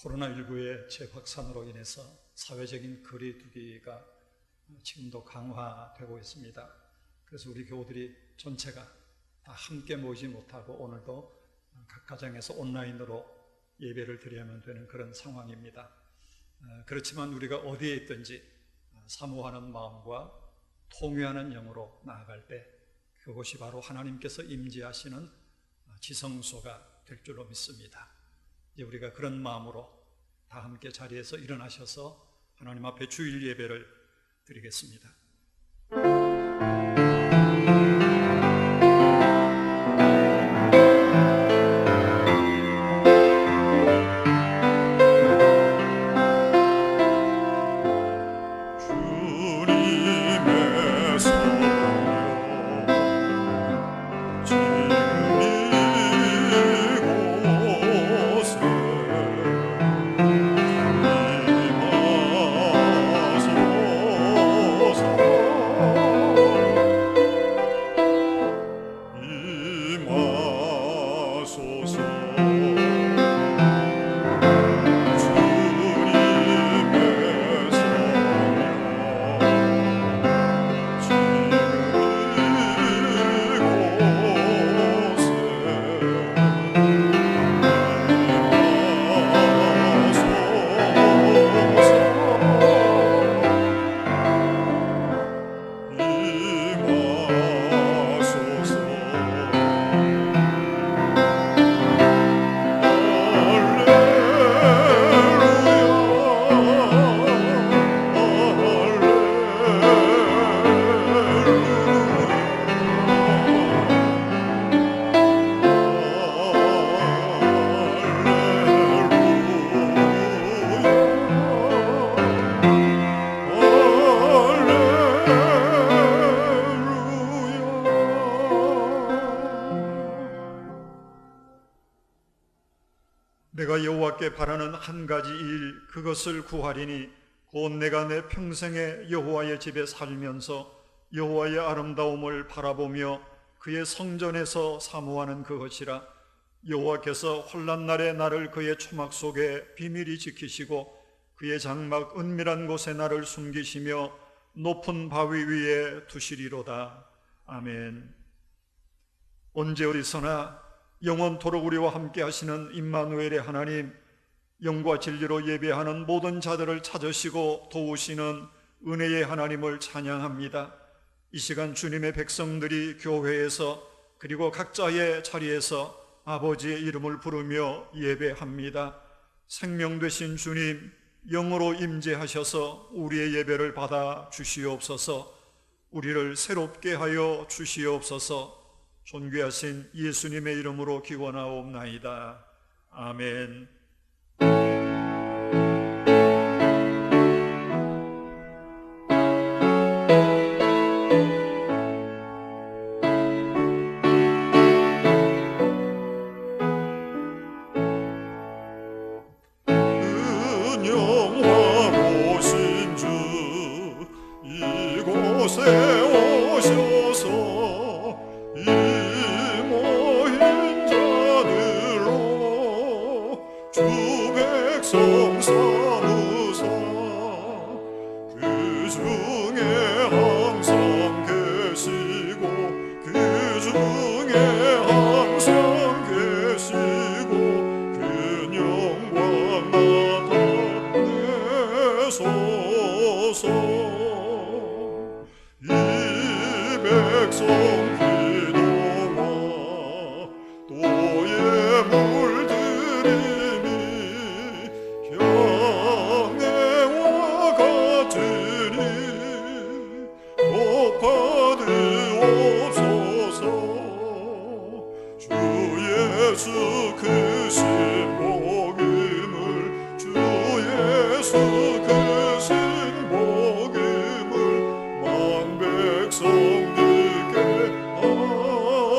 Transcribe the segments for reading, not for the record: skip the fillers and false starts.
코로나19의 재확산으로 인해서 사회적인 거리두기가 지금도 강화되고 있습니다. 그래서 우리 교우들이 전체가 다 함께 모이지 못하고 오늘도 각 가정에서 온라인으로 예배를 드려야만 되는 그런 상황입니다. 그렇지만 우리가 어디에 있든지 사모하는 마음과 통회하는 영으로 나아갈 때 그것이 바로 하나님께서 임재하시는 지성소가 될 줄로 믿습니다. 이제 우리가 그런 마음으로 다 함께 자리에서 일어나셔서 하나님 앞에 주일 예배를 드리겠습니다. 내가 여호와께 바라는 한 가지 일 그것을 구하리니 곧 내가 내 평생에 여호와의 집에 살면서 여호와의 아름다움을 바라보며 그의 성전에서 사모하는 그것이라. 여호와께서 환난 날에 나를 그의 초막 속에 비밀히 지키시고 그의 장막 은밀한 곳에 나를 숨기시며 높은 바위 위에 두시리로다. 아멘. 언제 어디서나 영원토록 우리와 함께 하시는 임마누엘의 하나님, 영과 진리로 예배하는 모든 자들을 찾으시고 도우시는 은혜의 하나님을 찬양합니다. 이 시간 주님의 백성들이 교회에서 그리고 각자의 자리에서 아버지의 이름을 부르며 예배합니다. 생명 되신 주님, 영으로 임재하셔서 우리의 예배를 받아 주시옵소서. 우리를 새롭게 하여 주시옵소서. 존귀하신 예수님의 이름으로 기원하옵나이다. 아멘. 은영하오신 주 이곳에 오셔서 모인 자들로 주 백성 삼으사 그 중에 항상 계시고 그 중에 항상 계시고 그 영광 나타내소서. 이 백성 예수 크신 복음을 주 예수 크신 복음을 만 백성들께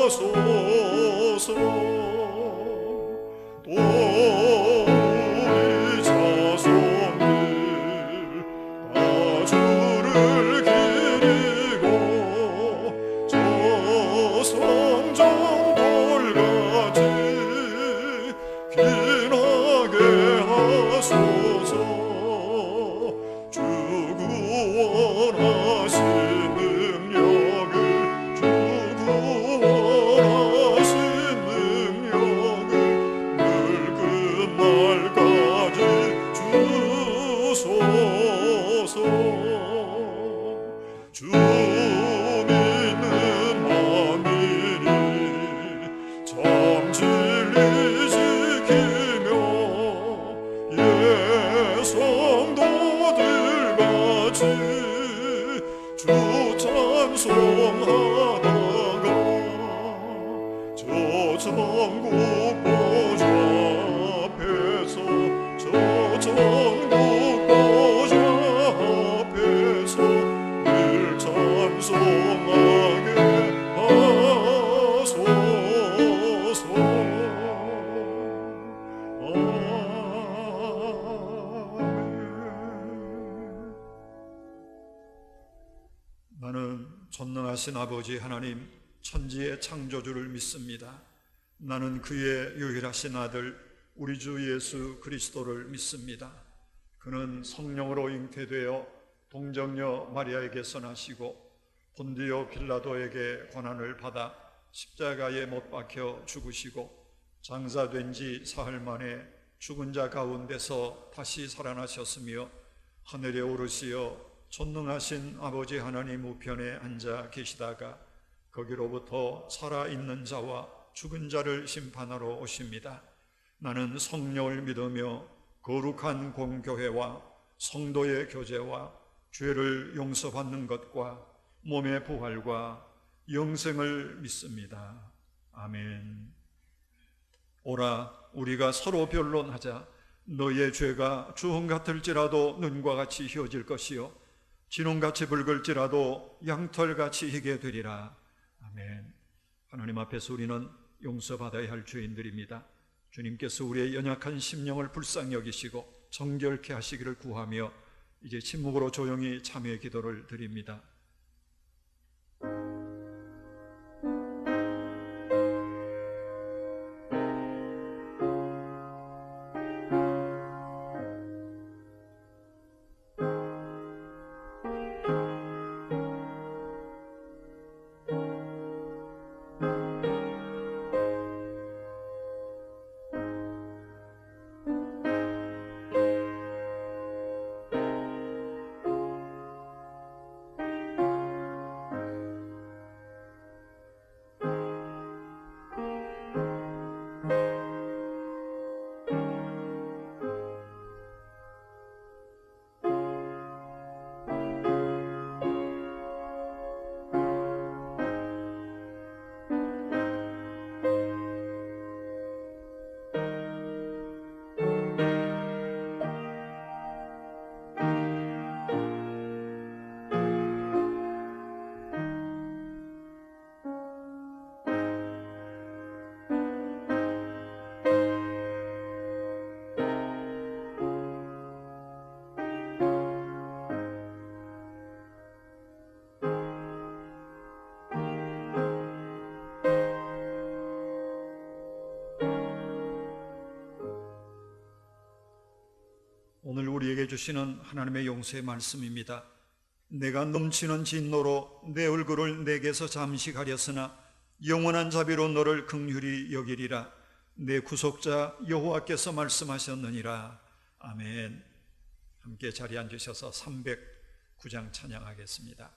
하소서. 또 우리 자손들 다 주를 기리고 저 성전 돌같이 빛나게 하소서. 저 천국 보좌 앞에서 저 천국 보좌 앞에서 늘 찬송하게 하소서. 나는 전능하신 아버지 하나님 천지의 창조주를 믿습니다. 나는 그의 유일하신 아들 우리 주 예수 그리스도를 믿습니다. 그는 성령으로 잉태되어 동정녀 마리아에게서 나시고 본디오 빌라도에게 고난을 받아 십자가에 못 박혀 죽으시고 장사된 지 사흘 만에 죽은 자 가운데서 다시 살아나셨으며 하늘에 오르시어 전능하신 아버지 하나님 우편에 앉아 계시다가 거기로부터 살아있는 자와 죽은 자를 심판하러 오십니다. 나는 성령을 믿으며 거룩한 공교회와 성도의 교제와 죄를 용서받는 것과 몸의 부활과 영생을 믿습니다. 아멘. 오라 우리가 서로 변론하자. 너의 죄가 주홍 같을지라도 눈과 같이 희어질 것이요 진홍같이 붉을지라도 양털같이 희게 되리라. 아멘. 하나님 앞에서 우리는 용서받아야 할 죄인들입니다. 주님께서 우리의 연약한 심령을 불쌍히 여기시고 정결케 하시기를 구하며 이제 침묵으로 조용히 참회의 기도를 드립니다. 오늘 우리에게 주시는 하나님의 용서의 말씀입니다. 내가 넘치는 진노로 내 얼굴을 내게서 잠시 가렸으나 영원한 자비로 너를 긍휼히 여기리라. 내 구속자 여호와께서 말씀하셨느니라. 아멘. 함께 자리에 앉으셔서 309장 찬양하겠습니다.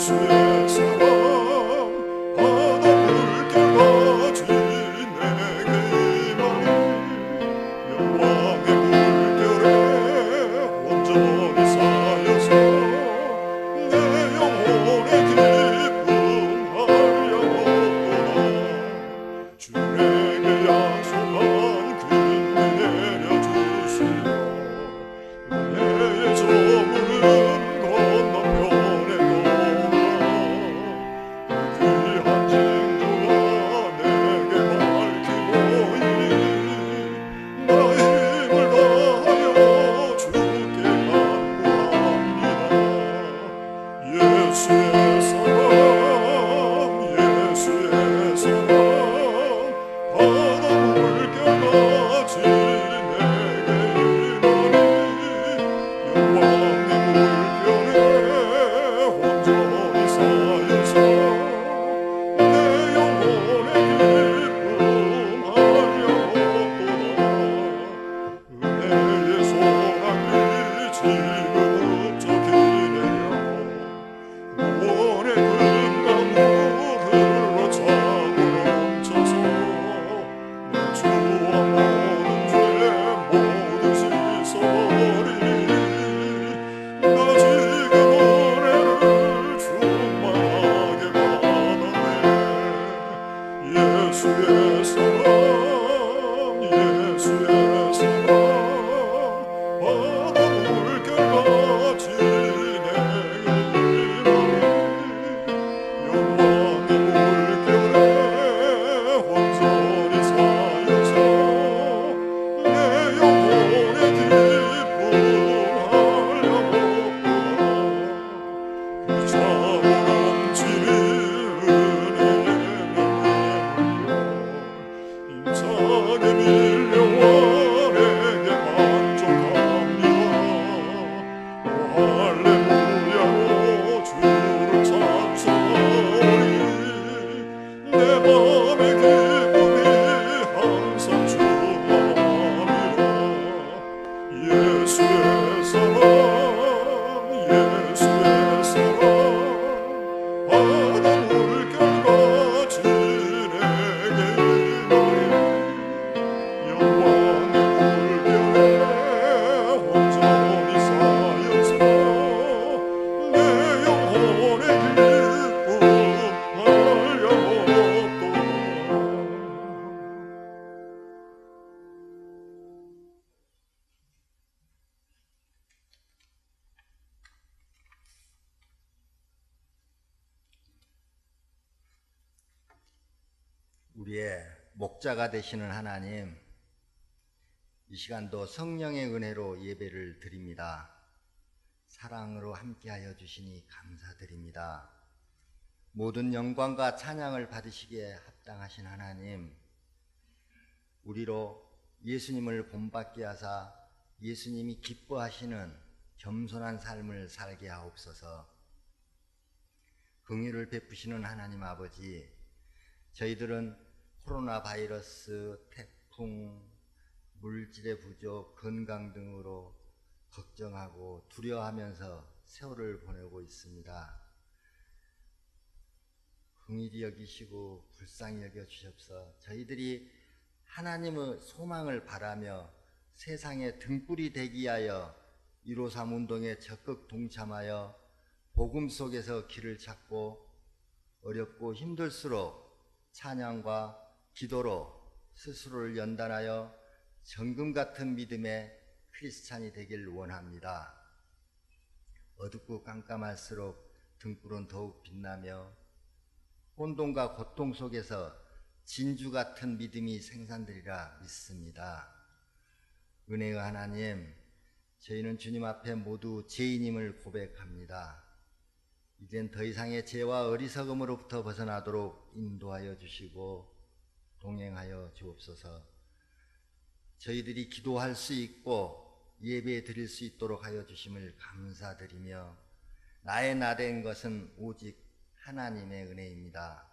예수의 사랑 바다 물결같이 우리의 목자가 되시는 하나님, 이 시간도 성령의 은혜로 예배를 드립니다. 사랑으로 함께하여 주시니 감사드립니다. 모든 영광과 찬양을 받으시기에 합당하신 하나님, 우리로 예수님을 본받게 하사 예수님이 기뻐하시는 겸손한 삶을 살게 하옵소서. 긍휼을 베푸시는 하나님 아버지, 저희들은 코로나 바이러스, 태풍, 물질의 부족, 건강 등으로 걱정하고 두려워하면서 세월을 보내고 있습니다. 긍휼히 여기시고 불쌍히 여겨주셔서 저희들이 하나님의 소망을 바라며 세상의 등불이 되기 위하여 153 운동에 적극 동참하여 복음 속에서 길을 찾고 어렵고 힘들수록 찬양과 기도로 스스로를 연단하여 정금 같은 믿음의 크리스찬이 되길 원합니다. 어둡고 깜깜할수록 등불은 더욱 빛나며 혼돈과 고통 속에서 진주 같은 믿음이 생산되리라 믿습니다. 은혜의 하나님, 저희는 주님 앞에 모두 죄인임을 고백합니다. 이젠 더 이상의 죄와 어리석음으로부터 벗어나도록 인도하여 주시고 동행하여 주옵소서. 저희들이 기도할 수 있고 예배 드릴 수 있도록 하여 주심을 감사드리며, 나의 나된 것은 오직 하나님의 은혜입니다.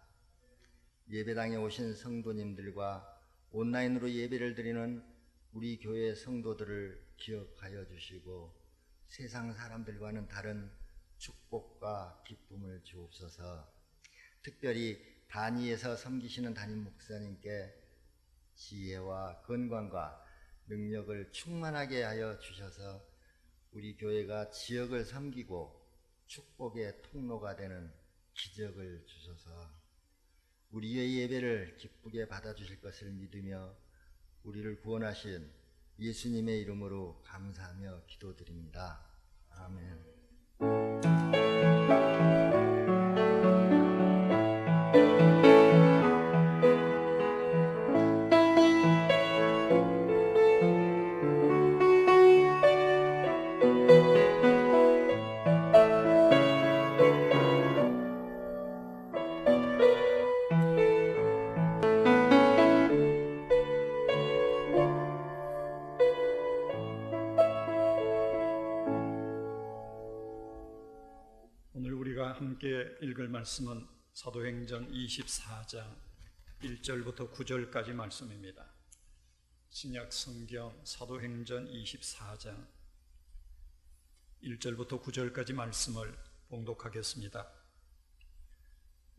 예배당에 오신 성도님들과 온라인으로 예배를 드리는 우리 교회 성도들을 기억하여 주시고 세상 사람들과는 다른 축복과 기쁨을 주옵소서. 특별히 단위에서 섬기시는 담임 목사님께 지혜와 건강과 능력을 충만하게 하여 주셔서 우리 교회가 지역을 섬기고 축복의 통로가 되는 기적을 주소서. 우리의 예배를 기쁘게 받아주실 것을 믿으며 우리를 구원하신 예수님의 이름으로 감사하며 기도드립니다. 아멘. 함께 읽을 말씀은 사도행전 24장 1절부터 9절까지 말씀입니다. 신약 성경 사도행전 24장 1절부터 9절까지 말씀을 봉독하겠습니다.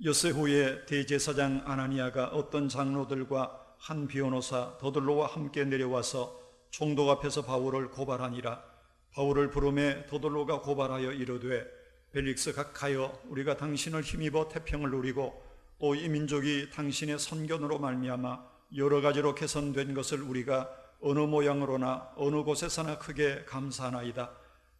엿새 후에 대제사장 아나니아가 어떤 장로들과 한 변호사 더들로와 함께 내려와서 총독 앞에서 바울을 고발하니라. 바울을 부르매 더들로가 고발하여 이르되, 벨릭스 각하여, 우리가 당신을 힘입어 태평을 누리고 또 이 민족이 당신의 선견으로 말미암아 여러 가지로 개선된 것을 우리가 어느 모양으로나 어느 곳에서나 크게 감사하나이다.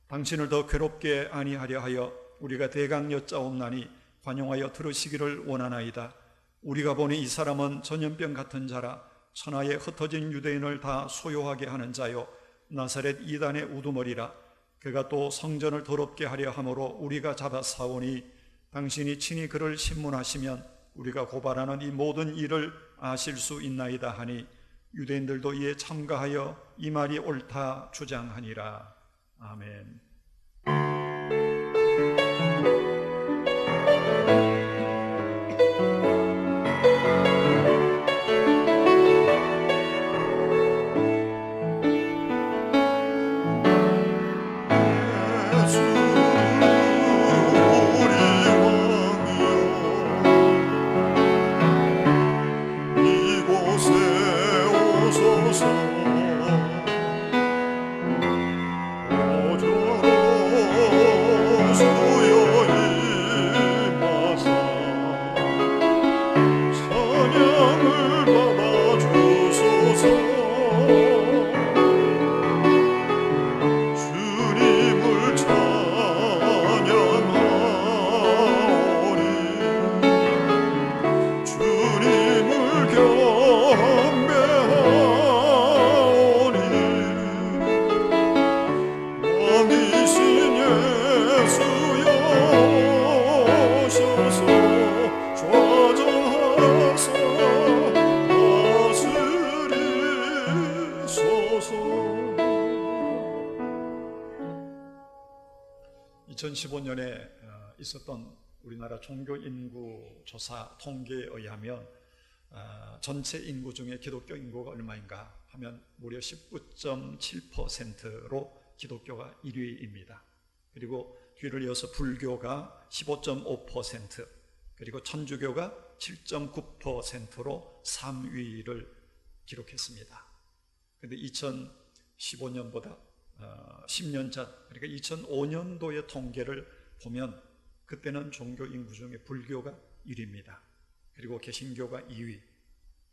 당신을 더 괴롭게 아니하려 하여 우리가 대강 여짜옵나니 관용하여 들으시기를 원하나이다. 우리가 보니 이 사람은 전염병 같은 자라 천하에 흩어진 유대인을 다 소요하게 하는 자요 나사렛 이단의 우두머리라. 그가 또 성전을 더럽게 하려 함으로 우리가 잡아 사오니 당신이 친히 그를 신문하시면 우리가 고발하는 이 모든 일을 아실 수 있나이다 하니 유대인들도 이에 참가하여 이 말이 옳다 주장하니라. 아멘. 있었던 우리나라 종교 인구 조사 통계에 의하면 전체 인구 중에 기독교 인구가 얼마인가 하면 무려 19.7%로 기독교가 1위입니다. 그리고 뒤를 이어서 불교가 15.5%, 그리고 천주교가 7.9%로 3위를 기록했습니다. 그런데 2015년보다 10년 전, 그러니까 2005년도의 통계를 보면 그때는 종교 인구 중에 불교가 1위입니다. 그리고 개신교가 2위,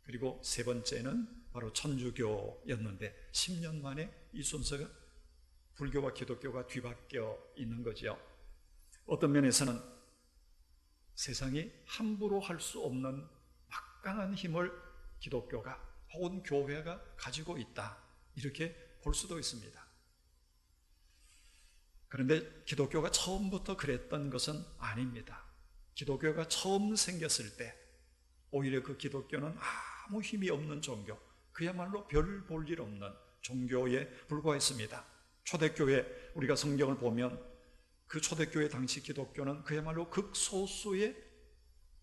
그리고 세 번째는 바로 천주교였는데 10년 만에 이 순서가 불교와 기독교가 뒤바뀌어 있는 거죠. 어떤 면에서는 세상이 함부로 할 수 없는 막강한 힘을 기독교가 혹은 교회가 가지고 있다, 이렇게 볼 수도 있습니다. 그런데 기독교가 처음부터 그랬던 것은 아닙니다. 기독교가 처음 생겼을 때 오히려 그 기독교는 아무 힘이 없는 종교, 그야말로 별 볼 일 없는 종교에 불과했습니다. 초대교회, 우리가 성경을 보면 그 초대교회 당시 기독교는 그야말로 극소수의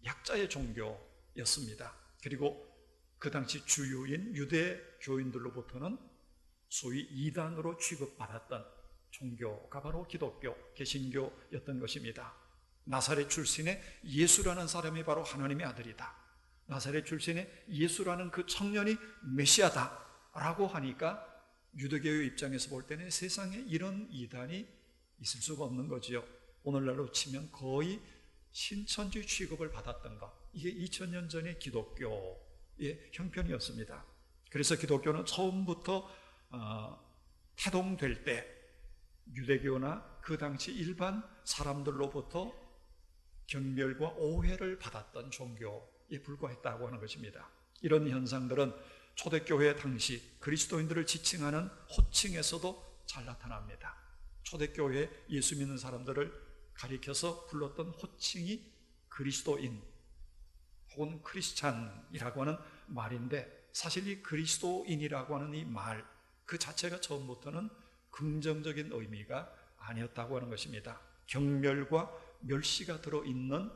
약자의 종교였습니다. 그리고 그 당시 주요인 유대 교인들로부터는 소위 이단으로 취급받았던 종교가 바로 기독교, 개신교였던 것입니다. 나사렛 출신의 예수라는 사람이 바로 하나님의 아들이다, 나사렛 출신의 예수라는 그 청년이 메시아다 라고 하니까 유대교의 입장에서 볼 때는 세상에 이런 이단이 있을 수가 없는 거지요. 오늘날로 치면 거의 신천지 취급을 받았던 것, 이게 2000년 전의 기독교의 형편이었습니다. 그래서 기독교는 처음부터 태동될 때 유대교나 그 당시 일반 사람들로부터 경멸과 오해를 받았던 종교에 불과했다고 하는 것입니다. 이런 현상들은 초대교회 당시 그리스도인들을 지칭하는 호칭에서도 잘 나타납니다. 초대교회 예수 믿는 사람들을 가리켜서 불렀던 호칭이 그리스도인 혹은 크리스찬이라고 하는 말인데, 사실 이 그리스도인이라고 하는 이 말 그 자체가 처음부터는 긍정적인 의미가 아니었다고 하는 것입니다. 경멸과 멸시가 들어있는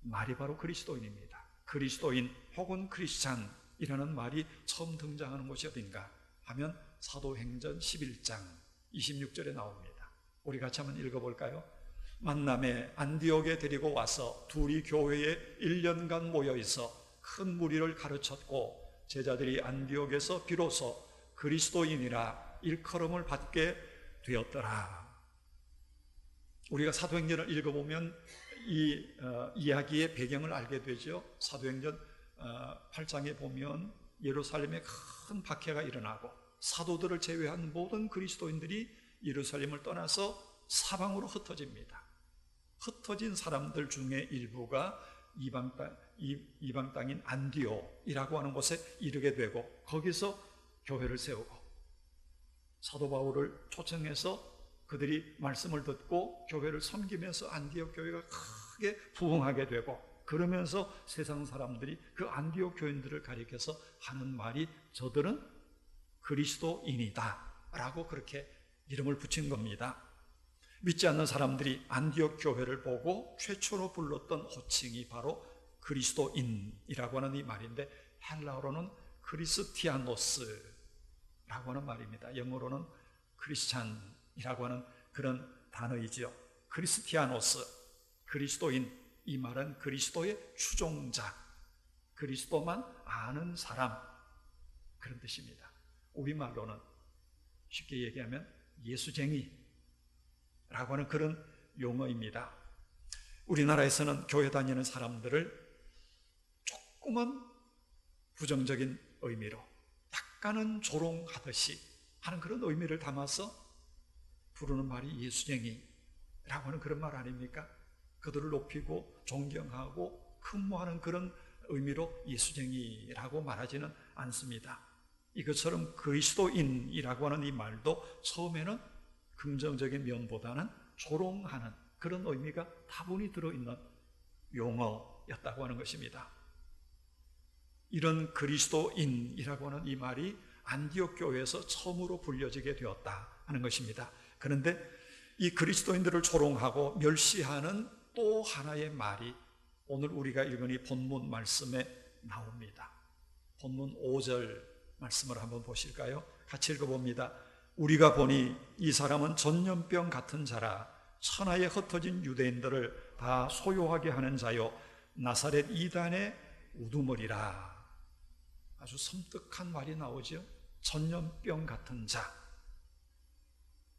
말이 바로 그리스도인입니다. 그리스도인 혹은 크리스찬이라는 말이 처음 등장하는 곳이 어딘가 하면 사도행전 11장 26절에 나옵니다. 우리 같이 한번 읽어볼까요? 만남에 안디옥에 데리고 와서 둘이 교회에 1년간 모여있어 큰 무리를 가르쳤고 제자들이 안디옥에서 비로소 그리스도인이라 일컬음을 받게 되었더라. 우리가 사도행전을 읽어보면 이야기의 배경을 알게 되죠. 사도행전 8장에 보면 예루살렘에 큰 박해가 일어나고 사도들을 제외한 모든 그리스도인들이 예루살렘을 떠나서 사방으로 흩어집니다. 흩어진 사람들 중에 일부가 이방 땅인 안디옥이라고 하는 곳에 이르게 되고 거기서 교회를 세우고 사도 바울을 초청해서 그들이 말씀을 듣고 교회를 섬기면서 안디옥 교회가 크게 부흥하게 되고 그러면서 세상 사람들이 그 안디옥 교인들을 가리켜서 하는 말이 저들은 그리스도인이다 라고 그렇게 이름을 붙인 겁니다. 믿지 않는 사람들이 안디옥 교회를 보고 최초로 불렀던 호칭이 바로 그리스도인이라고 하는 이 말인데 헬라어로는 크리스티아노스라고 하는 말입니다. 영어로는 크리스찬이라고 하는 그런 단어이지요. 크리스티아노스, 그리스도인, 이 말은 그리스도의 추종자, 그리스도만 아는 사람 그런 뜻입니다. 우리말로는 쉽게 얘기하면 예수쟁이라고 하는 그런 용어입니다. 우리나라에서는 교회 다니는 사람들을 조금은 부정적인 의미로 약간은 조롱하듯이 하는 그런 의미를 담아서 부르는 말이 예수쟁이라고 하는 그런 말 아닙니까? 그들을 높이고 존경하고 흠모하는 그런 의미로 예수쟁이라고 말하지는 않습니다. 이것처럼 그리스도인이라고 하는 이 말도 처음에는 긍정적인 면보다는 조롱하는 그런 의미가 다분히 들어있는 용어였다고 하는 것입니다. 이런 그리스도인이라고 하는 이 말이 안디옥 교회에서 처음으로 불려지게 되었다 하는 것입니다. 그런데 이 그리스도인들을 조롱하고 멸시하는 또 하나의 말이 오늘 우리가 읽은 이 본문 말씀에 나옵니다. 본문 5절 말씀을 한번 보실까요? 같이 읽어봅니다. 우리가 보니 이 사람은 전염병 같은 자라 천하에 흩어진 유대인들을 다 소요하게 하는 자요 나사렛 이단의 우두머리라. 아주 섬뜩한 말이 나오죠. 전염병 같은 자.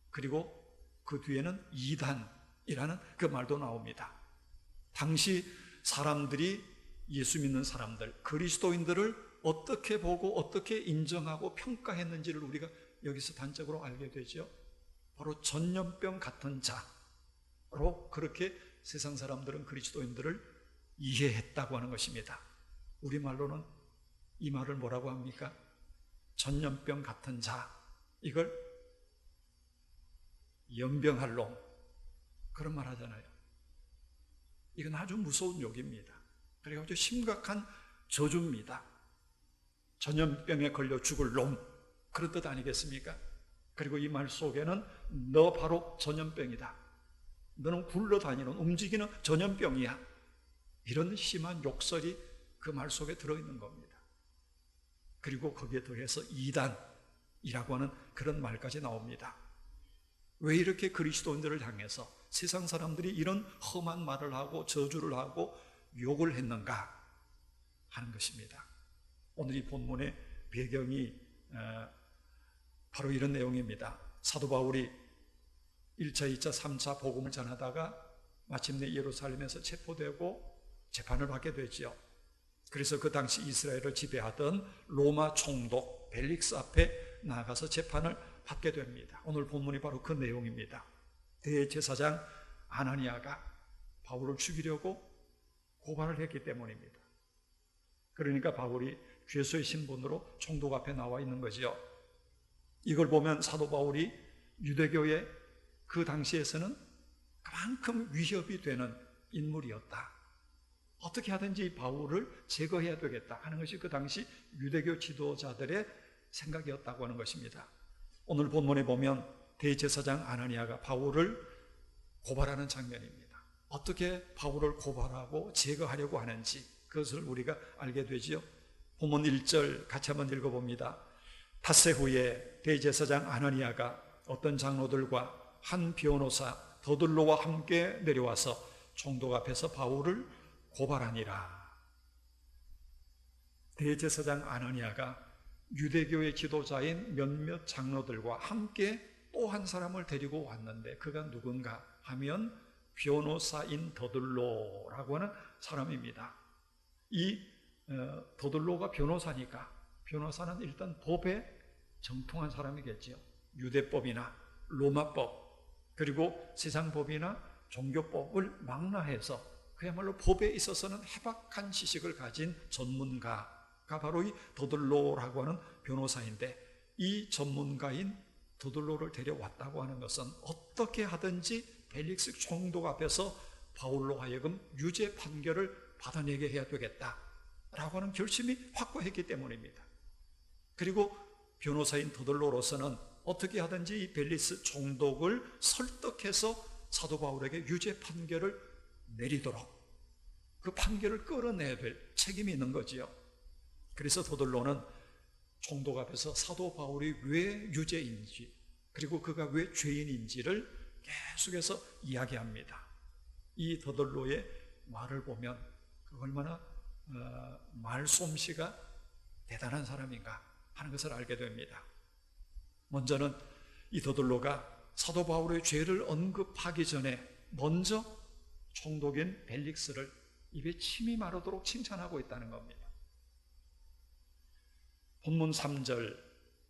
그리고 그 뒤에는 이단이라는 그 말도 나옵니다. 당시 사람들이 예수 믿는 사람들, 그리스도인들을 어떻게 보고 어떻게 인정하고 평가했는지를 우리가 여기서 단적으로 알게 되죠. 바로 전염병 같은 자로 그렇게 세상 사람들은 그리스도인들을 이해했다고 하는 것입니다. 우리말로는 이 말을 뭐라고 합니까? 전염병 같은 자. 이걸 연병할 놈 그런 말 하잖아요. 이건 아주 무서운 욕입니다. 그리고 아주 심각한 저주입니다. 전염병에 걸려 죽을 놈 그런 뜻 아니겠습니까? 그리고 이 말 속에는 너 바로 전염병이다. 너는 굴러다니는 움직이는 전염병이야. 이런 심한 욕설이 그 말 속에 들어있는 겁니다. 그리고 거기에 더해서 이단이라고 하는 그런 말까지 나옵니다. 왜 이렇게 그리스도인들을 향해서 세상 사람들이 이런 험한 말을 하고 저주를 하고 욕을 했는가 하는 것입니다. 오늘 이 본문의 배경이 바로 이런 내용입니다. 사도 바울이 1차, 2차, 3차 복음을 전하다가 마침내 예루살렘에서 체포되고 재판을 받게 되지요. 그래서 그 당시 이스라엘을 지배하던 로마 총독 벨릭스 앞에 나가서 재판을 받게 됩니다. 오늘 본문이 바로 그 내용입니다. 대제사장 아나니아가 바울을 죽이려고 고발을 했기 때문입니다. 그러니까 바울이 죄수의 신분으로 총독 앞에 나와 있는 거지요. 이걸 보면 사도 바울이 유대교의 그 당시에서는 그만큼 위협이 되는 인물이었다. 어떻게 하든지 바울을 제거해야 되겠다 하는 것이 그 당시 유대교 지도자들의 생각이었다고 하는 것입니다. 오늘 본문에 보면 대제사장 아나니아가 바울을 고발하는 장면입니다. 어떻게 바울을 고발하고 제거하려고 하는지 그것을 우리가 알게 되지요. 본문 1절 같이 한번 읽어봅니다. 닷새 후에 대제사장 아나니아가 어떤 장로들과 한 변호사 더들로와 함께 내려와서 총독 앞에서 바울을 고발하니라. 대제사장 아나니아가 유대교의 지도자인 몇몇 장로들과 함께 또 한 사람을 데리고 왔는데 그가 누군가 하면 변호사인 더들로라고 하는 사람입니다. 이 더들로가 변호사니까 변호사는 일단 법에 정통한 사람이겠지요. 유대법이나 로마법 그리고 세상법이나 종교법을 망라해서 그야말로 법에 있어서는 해박한 지식을 가진 전문가가 바로 이 더들로라고 하는 변호사인데, 이 전문가인 더들로를 데려왔다고 하는 것은 어떻게 하든지 벨릭스 총독 앞에서 바울로 하여금 유죄 판결을 받아내게 해야 되겠다라고 하는 결심이 확고했기 때문입니다. 그리고 변호사인 더들로로서는 어떻게 하든지 이 벨릭스 총독을 설득해서 사도 바울에게 유죄 판결을 내리도록 그 판결을 끌어내야 될 책임이 있는 거지요. 그래서 더들로는 총독 앞에서 사도 바울이 왜 유죄인지 그리고 그가 왜 죄인인지를 계속해서 이야기합니다. 이 더들로의 말을 보면 그 얼마나 말솜씨가 대단한 사람인가 하는 것을 알게 됩니다. 먼저는 이 더들로가 사도 바울의 죄를 언급하기 전에 먼저 총독인 벨릭스를 입에 침이 마르도록 칭찬하고 있다는 겁니다. 본문 3절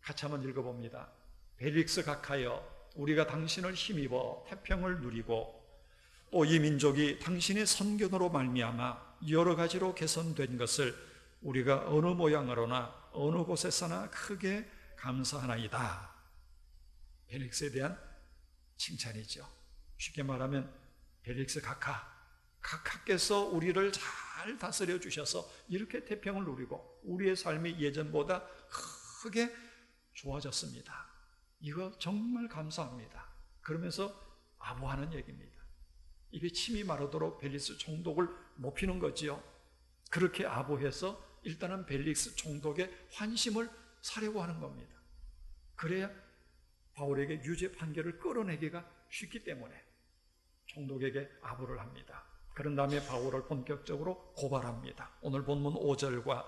같이 한번 읽어봅니다. 벨릭스 각하여 우리가 당신을 힘입어 태평을 누리고 또 이 민족이 당신의 선견으로 말미암아 여러 가지로 개선된 것을 우리가 어느 모양으로나 어느 곳에서나 크게 감사하나이다. 벨릭스에 대한 칭찬이죠. 쉽게 말하면 벨릭스 각하께서 우리를 잘 다스려 주셔서 이렇게 태평을 누리고 우리의 삶이 예전보다 크게 좋아졌습니다. 이거 정말 감사합니다. 그러면서 아부하는 얘기입니다. 입에 침이 마르도록 벨릭스 총독을 높이는 거지요. 그렇게 아부해서 일단은 벨릭스 총독의 환심을 사려고 하는 겁니다. 그래야 바울에게 유죄 판결을 끌어내기가 쉽기 때문에 총독에게 아부를 합니다. 그런 다음에 바울을 본격적으로 고발합니다. 오늘 본문 5절과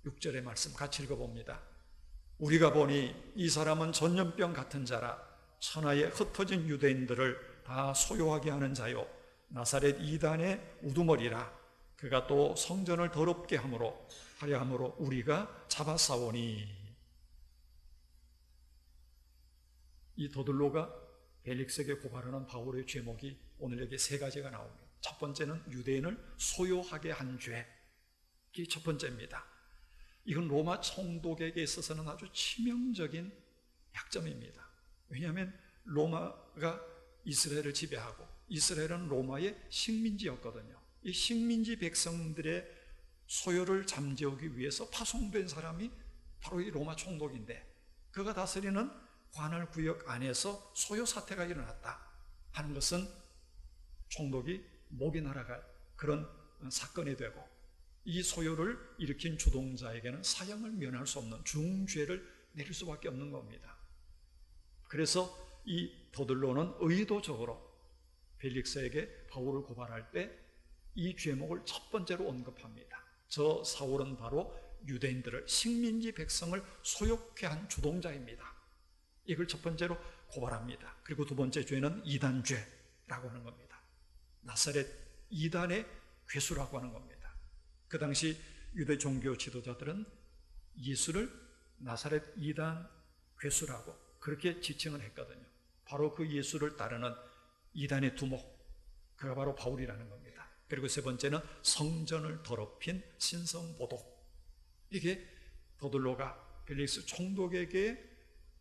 6절의 말씀 같이 읽어봅니다. 우리가 보니 이 사람은 전염병 같은 자라 천하에 흩어진 유대인들을 다 소요하게 하는 자요 나사렛 이단의 우두머리라. 그가 또 성전을 더럽게 하려 함으로 우리가 잡아싸우니. 이 더들로가 벨릭스에게 고발하는 바울의 죄목이 오늘 여기 세 가지가 나옵니다. 첫 번째는 유대인을 소요하게 한 죄. 이게 첫 번째입니다. 이건 로마 총독에게 있어서는 아주 치명적인 약점입니다. 왜냐하면 로마가 이스라엘을 지배하고 이스라엘은 로마의 식민지였거든요. 이 식민지 백성들의 소요를 잠재우기 위해서 파송된 사람이 바로 이 로마 총독인데, 그가 다스리는 관할 구역 안에서 소요 사태가 일어났다 하는 것은 총독이 목이 날아갈 그런 사건이 되고, 이 소요를 일으킨 주동자에게는 사형을 면할 수 없는 중죄를 내릴 수밖에 없는 겁니다. 그래서 이 더들로는 의도적으로 벨릭스에게 바울을 고발할 때 이 죄목을 첫 번째로 언급합니다. 저 사울은 바로 유대인들을, 식민지 백성을 소욕케 한 주동자입니다. 이걸 첫 번째로 고발합니다. 그리고 두 번째 죄는 이단죄라고 하는 겁니다. 나사렛 이단의 괴수라고 하는 겁니다. 그 당시 유대 종교 지도자들은 예수를 나사렛 이단 괴수라고 그렇게 지칭을 했거든요. 바로 그 예수를 따르는 이단의 두목, 그가 바로 바울이라는 겁니다. 그리고 세 번째는 성전을 더럽힌 신성보독. 이게 더들로가 벨릭스 총독에게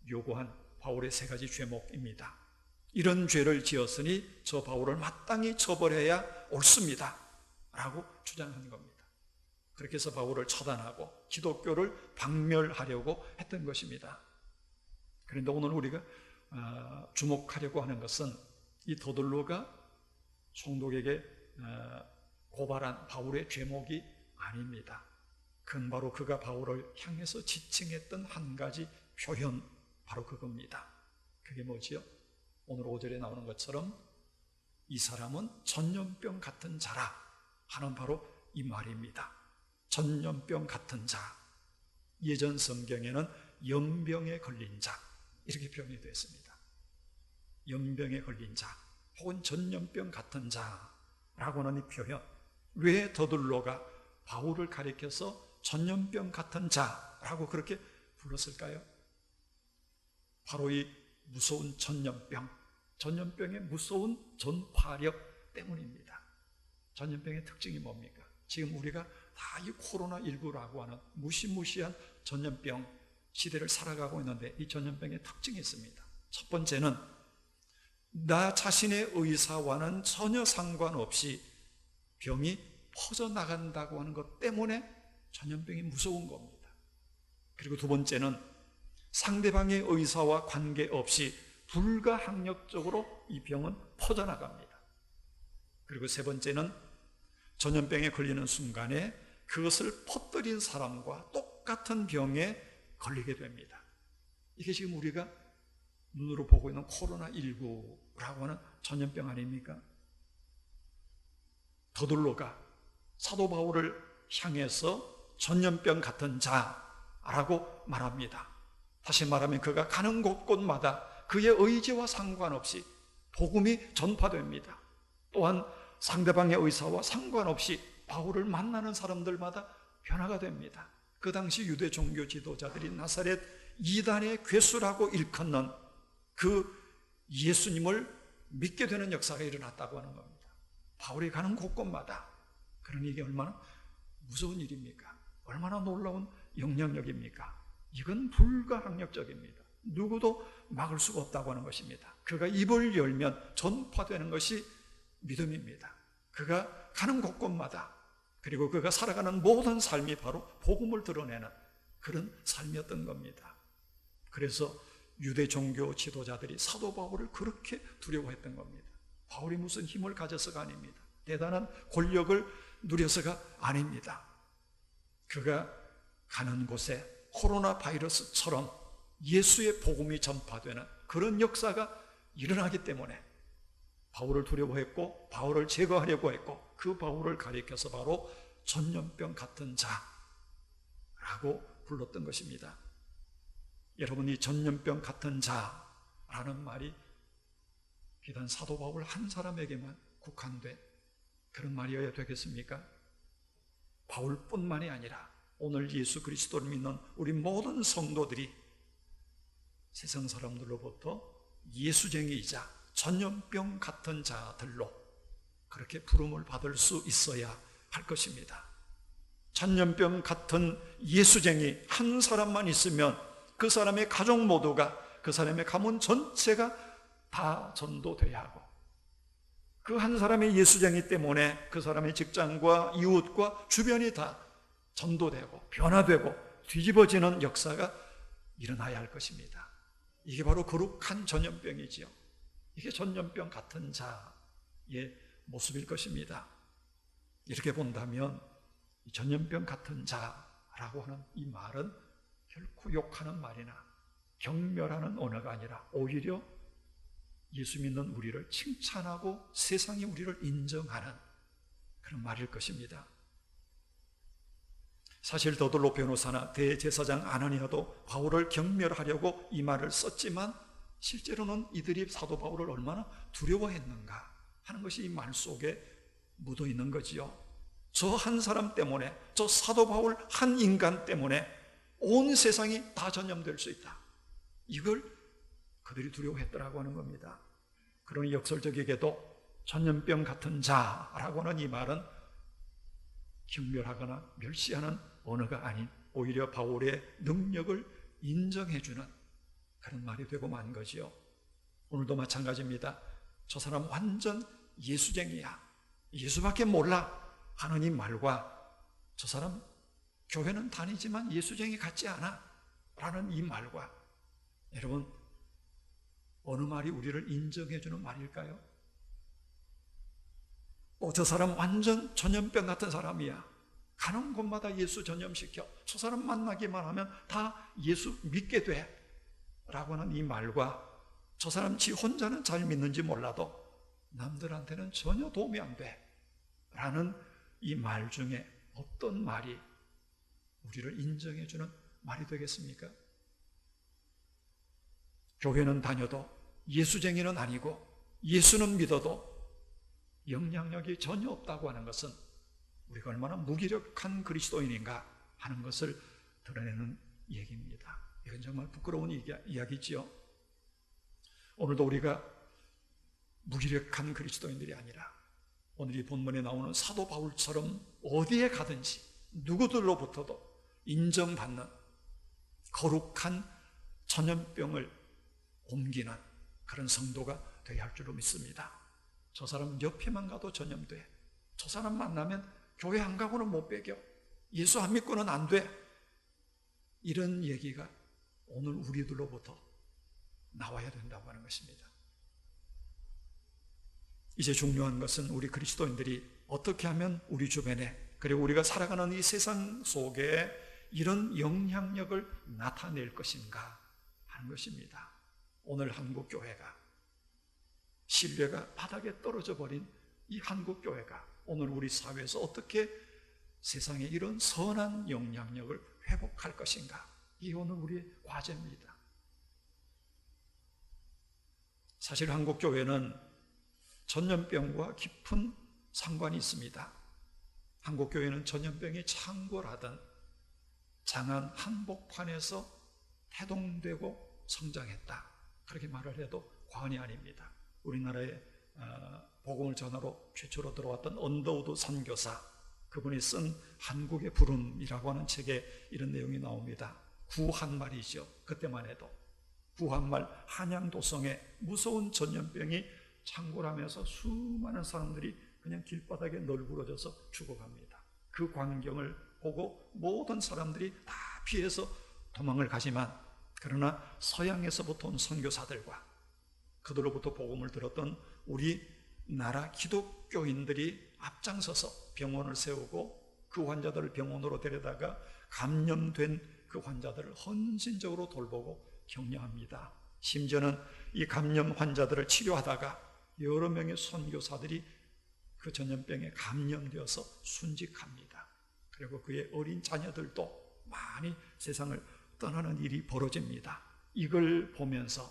요구한 바울의 세 가지 죄목입니다. 이런 죄를 지었으니 저 바울을 마땅히 처벌해야 옳습니다 라고 주장한 겁니다. 그렇게 해서 바울을 처단하고 기독교를 박멸하려고 했던 것입니다. 그런데 오늘 우리가 주목하려고 하는 것은 이 더들로가 총독에게 고발한 바울의 죄목이 아닙니다. 그건 바로 그가 바울을 향해서 지칭했던 한 가지 표현, 바로 그겁니다. 그게 뭐지요? 오늘 5절에 나오는 것처럼 이 사람은 전염병 같은 자라 하는 바로 이 말입니다. 전염병 같은 자. 예전 성경에는 연병에 걸린 자 이렇게 표현이 되어 있습니다. 연병에 걸린 자 혹은 전염병 같은 자라고 하는 이 표현, 왜 더둘로가 바울을 가리켜서 전염병 같은 자라고 그렇게 불렀을까요? 바로 이 무서운 전염병의 무서운 전파력 때문입니다. 전염병의 특징이 뭡니까? 지금 우리가 다 이 코로나19라고 하는 무시무시한 전염병 시대를 살아가고 있는데 이 전염병의 특징이 있습니다. 첫 번째는 나 자신의 의사와는 전혀 상관없이 병이 퍼져나간다고 하는 것 때문에 전염병이 무서운 겁니다. 그리고 두 번째는 상대방의 의사와 관계없이 불가항력적으로 이 병은 퍼져나갑니다. 그리고 세 번째는 전염병에 걸리는 순간에 그것을 퍼뜨린 사람과 똑같은 병에 걸리게 됩니다. 이게 지금 우리가 눈으로 보고 있는 코로나19라고 하는 전염병 아닙니까? 더둘로가 사도 바울을 향해서 전염병 같은 자라고 말합니다. 다시 말하면 그가 가는 곳곳마다 그의 의지와 상관없이 복음이 전파됩니다. 또한 상대방의 의사와 상관없이 바울을 만나는 사람들마다 변화가 됩니다. 그 당시 유대 종교 지도자들이 나사렛 이단의 괴수라고 일컫는 그 예수님을 믿게 되는 역사가 일어났다고 하는 겁니다. 바울이 가는 곳곳마다. 그러니 이게 얼마나 무서운 일입니까? 얼마나 놀라운 영향력입니까? 이건 불가항력적입니다. 누구도 막을 수가 없다고 하는 것입니다. 그가 입을 열면 전파되는 것이 믿음입니다. 그가 가는 곳곳마다, 그리고 그가 살아가는 모든 삶이 바로 복음을 드러내는 그런 삶이었던 겁니다. 그래서 유대 종교 지도자들이 사도 바울을 그렇게 두려워했던 겁니다. 바울이 무슨 힘을 가져서가 아닙니다. 대단한 권력을 누려서가 아닙니다. 그가 가는 곳에 코로나 바이러스처럼 예수의 복음이 전파되는 그런 역사가 일어나기 때문에 바울을 두려워했고 바울을 제거하려고 했고 그 바울을 가리켜서 바로 전염병 같은 자라고 불렀던 것입니다. 여러분, 이 전염병 같은 자라는 말이 비단 사도 바울 한 사람에게만 국한된 그런 말이어야 되겠습니까? 바울뿐만이 아니라 오늘 예수 그리스도를 믿는 우리 모든 성도들이 세상 사람들로부터 예수쟁이이자 전염병 같은 자들로 그렇게 부름을 받을 수 있어야 할 것입니다. 전염병 같은 예수쟁이 한 사람만 있으면 그 사람의 가족 모두가, 그 사람의 가문 전체가 다 전도돼야 하고, 그 한 사람의 예수쟁이 때문에 그 사람의 직장과 이웃과 주변이 다 전도되고 변화되고 뒤집어지는 역사가 일어나야 할 것입니다. 이게 바로 거룩한 전염병이지요. 이게 전염병 같은 자의 모습일 것입니다. 이렇게 본다면 이 전염병 같은 자라고 하는 이 말은 결코 욕하는 말이나 경멸하는 언어가 아니라 오히려 예수 믿는 우리를 칭찬하고 세상이 우리를 인정하는 그런 말일 것입니다. 사실 더둘로 변호사나 대제사장 아나니아도 바울을 경멸하려고 이 말을 썼지만 실제로는 이들이 사도 바울을 얼마나 두려워했는가 하는 것이 이 말 속에 묻어 있는 거지요. 저 한 사람 때문에, 저 사도 바울 한 인간 때문에 온 세상이 다 전염될 수 있다. 이걸 그들이 두려워했더라고 하는 겁니다. 그러니 역설적이게도 전염병 같은 자라고 하는 이 말은 경멸하거나 멸시하는 언어가 아닌 오히려 바울의 능력을 인정해주는 그런 말이 되고 만 거지요. 오늘도 마찬가지입니다. 저 사람 완전 예수쟁이야, 예수밖에 몰라 하는 이 말과 저 사람 교회는 다니지만 예수쟁이 같지 않아 라는 이 말과, 여러분 어느 말이 우리를 인정해주는 말일까요? 저 사람 완전 전염병 같은 사람이야, 가는 곳마다 예수 전염시켜, 저 사람 만나기만 하면 다 예수 믿게 돼 라고 하는 이 말과, 저 사람 지 혼자는 잘 믿는지 몰라도 남들한테는 전혀 도움이 안 돼 라는 이 말 중에 어떤 말이 우리를 인정해주는 말이 되겠습니까? 교회는 다녀도 예수쟁이는 아니고 예수는 믿어도 영향력이 전혀 없다고 하는 것은 우리가 얼마나 무기력한 그리스도인인가 하는 것을 드러내는 얘기입니다. 이건 정말 부끄러운 이야기지요. 오늘도 우리가 무기력한 그리스도인들이 아니라 오늘 이 본문에 나오는 사도 바울처럼 어디에 가든지 누구들로부터도 인정받는 거룩한 전염병을 옮기는 그런 성도가 되어야 할 줄로 믿습니다. 저 사람 옆에만 가도 전염돼. 저 사람 만나면 교회 안 가고는 못 배겨. 예수 안 믿고는 안 돼. 이런 얘기가 오늘 우리들로부터 나와야 된다고 하는 것입니다. 이제 중요한 것은 우리 그리스도인들이 어떻게 하면 우리 주변에 그리고 우리가 살아가는 이 세상 속에 이런 영향력을 나타낼 것인가 하는 것입니다. 오늘 한국 교회가 신뢰가 바닥에 떨어져 버린 이 한국 교회가 오늘 우리 사회에서 어떻게 세상에 이런 선한 영향력을 회복할 것인가, 이 오늘 우리의 과제입니다. 사실 한국 교회는 전염병과 깊은 상관이 있습니다. 한국 교회는 전염병이 창궐하던 장안 한복판에서 태동되고 성장했다, 그렇게 말을 해도 과언이 아닙니다. 우리나라에 복음을 전하러 최초로 들어왔던 언더우드 선교사, 그분이 쓴 한국의 부름이라고 하는 책에 이런 내용이 나옵니다. 구한말이죠. 그때만 해도 구한말 한양도성에 무서운 전염병이 창궐하면서 수많은 사람들이 그냥 길바닥에 널브러져서 죽어갑니다. 그 광경을 보고 모든 사람들이 다 피해서 도망을 가지만, 그러나 서양에서부터 온 선교사들과 그들로부터 복음을 들었던 우리나라 기독교인들이 앞장서서 병원을 세우고 그 환자들을 병원으로 데려다가 감염된 그 환자들을 헌신적으로 돌보고 격려합니다. 심지어는 이 감염 환자들을 치료하다가 여러 명의 선교사들이 그 전염병에 감염되어서 순직합니다. 그리고 그의 어린 자녀들도 많이 세상을 떠나는 일이 벌어집니다. 이걸 보면서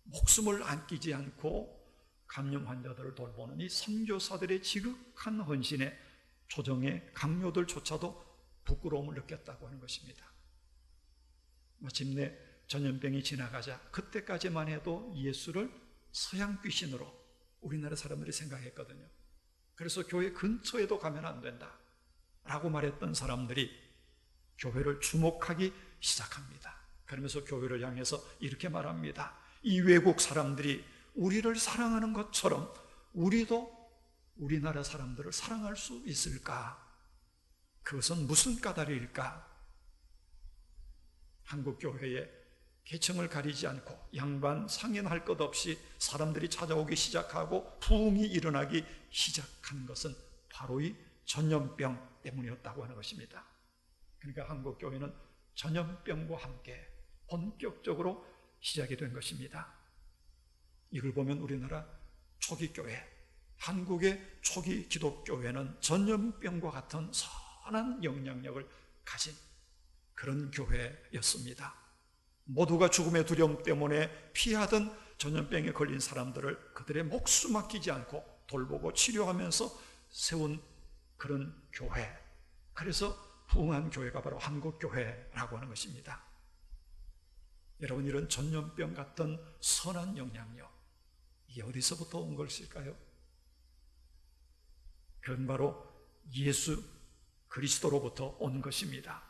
목숨을 아끼지 않고 감염 환자들을 돌보는 이 선교사들의 지극한 헌신에 조정의 강요들조차도 부끄러움을 느꼈다고 하는 것입니다. 마침내 전염병이 지나가자 그때까지만 해도 예수를 서양 귀신으로 우리나라 사람들이 생각했거든요. 그래서 교회 근처에도 가면 안 된다 라고 말했던 사람들이 교회를 주목하기 시작합니다. 그러면서 교회를 향해서 이렇게 말합니다. 이 외국 사람들이 우리를 사랑하는 것처럼 우리도 우리나라 사람들을 사랑할 수 있을까? 그것은 무슨 까닭일까? 한국 교회에 계층을 가리지 않고 양반 상인할 것 없이 사람들이 찾아오기 시작하고 부흥이 일어나기 시작한 것은 바로 이 전염병 때문이었다고 하는 것입니다. 그러니까 한국 교회는 전염병과 함께 본격적으로 시작이 된 것입니다. 이걸 보면 우리나라 초기 교회, 한국의 초기 기독교회는 전염병과 같은 선한 영향력을 가진 그런 교회였습니다. 모두가 죽음의 두려움 때문에 피하던 전염병에 걸린 사람들을 그들의 목숨 아끼지 않고 돌보고 치료하면서 세운 그런 교회, 그래서 부흥한 교회가 바로 한국교회라고 하는 것입니다. 여러분, 이런 전염병 같은 선한 영향력, 이게 어디서부터 온 것일까요? 그건 바로 예수 그리스도로부터 온 것입니다.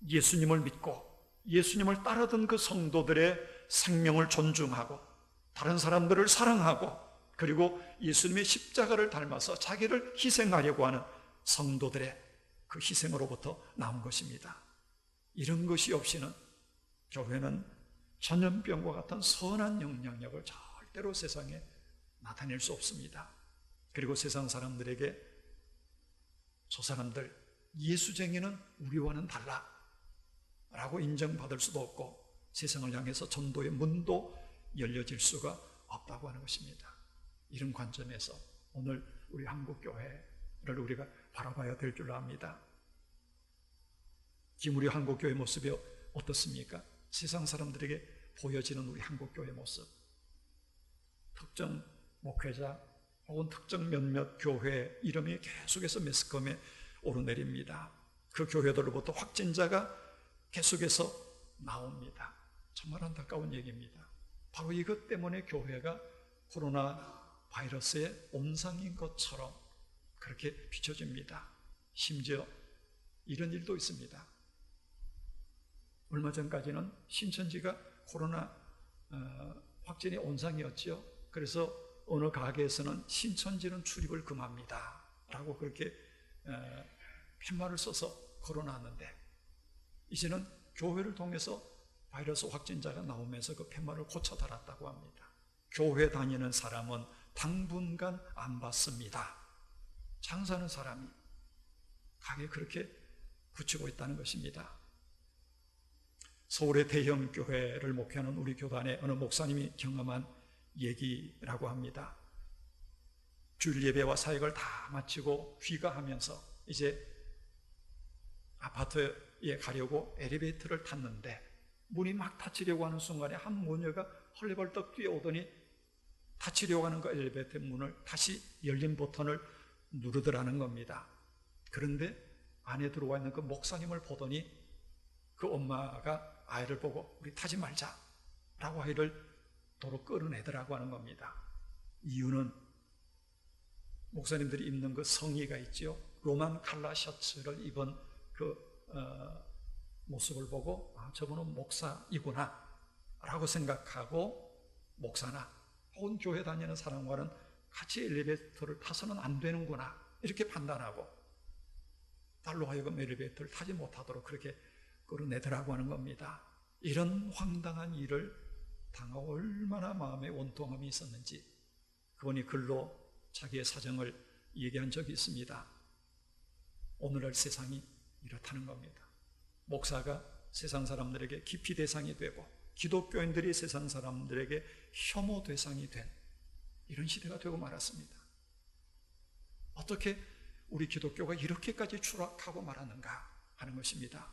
예수님을 믿고 예수님을 따르던 그 성도들의 생명을 존중하고 다른 사람들을 사랑하고 그리고 예수님의 십자가를 닮아서 자기를 희생하려고 하는 성도들의 그 희생으로부터 나온 것입니다. 이런 것이 없이는 교회는 전염병과 같은 선한 영향력을 절대로 세상에 나타낼 수 없습니다. 그리고 세상 사람들에게 저 사람들 예수쟁이는 우리와는 달라 라고 인정받을 수도 없고 세상을 향해서 전도의 문도 열려질 수가 없다고 하는 것입니다. 이런 관점에서 오늘 우리 한국교회를 우리가 바라봐야 될 줄 압니다. 지금 우리 한국교회 모습이 어떻습니까? 세상 사람들에게 보여지는 우리 한국교회 모습, 특정 목회자 혹은 특정 몇몇 교회 이름이 계속해서 매스컴에 오르내립니다. 그 교회들로부터 확진자가 계속해서 나옵니다. 정말 안타까운 얘기입니다. 바로 이것 때문에 교회가 코로나 바이러스의 온상인 것처럼 그렇게 비춰집니다. 심지어 이런 일도 있습니다. 얼마 전까지는 신천지가 코로나 확진이 온상이었죠. 그래서 어느 가게에서는 신천지는 출입을 금합니다 라고 그렇게 팻말을 써서 걸어놨는데, 이제는 교회를 통해서 바이러스 확진자가 나오면서 그 팻말을 고쳐 달았다고 합니다. 교회 다니는 사람은 당분간 안 받습니다. 장사하는 사람이 가게 그렇게 붙이고 있다는 것입니다. 서울의 대형 교회를 목회하는 우리 교단의 어느 목사님이 경험한 얘기라고 합니다. 주일 예배와 사역을 다 마치고 귀가하면서 이제 아파트에 가려고 엘리베이터를 탔는데 문이 막 닫히려고 하는 순간에 한 모녀가 헐레벌떡 뛰어오더니 닫히려고 하는 그 엘리베이터 문을 다시 열린 버튼을 누르더라는 겁니다. 그런데 안에 들어와 있는 그 목사님을 보더니 그 엄마가 아이를 보고 우리 타지 말자 라고 아이를 도로 끌어내더라고 하는 겁니다. 이유는 목사님들이 입는 그 성의가 있죠. 로만 칼라 셔츠를 입은 그 모습을 보고 저분은 목사이구나 라고 생각하고 목사나 혹은 교회 다니는 사람과는 같이 엘리베이터를 타서는 안 되는구나 이렇게 판단하고 딸로 하여금 엘리베이터를 타지 못하도록 그렇게 끌어내더라고 하는 겁니다. 이런 황당한 일을 당하고 얼마나 마음에 원통함이 있었는지 그분이 글로 자기의 사정을 얘기한 적이 있습니다. 오늘날 세상이 이렇다는 겁니다. 목사가 세상 사람들에게 기피 대상이 되고 기독교인들이 세상 사람들에게 혐오 대상이 된 이런 시대가 되고 말았습니다. 어떻게 우리 기독교가 이렇게까지 추락하고 말았는가 하는 것입니다.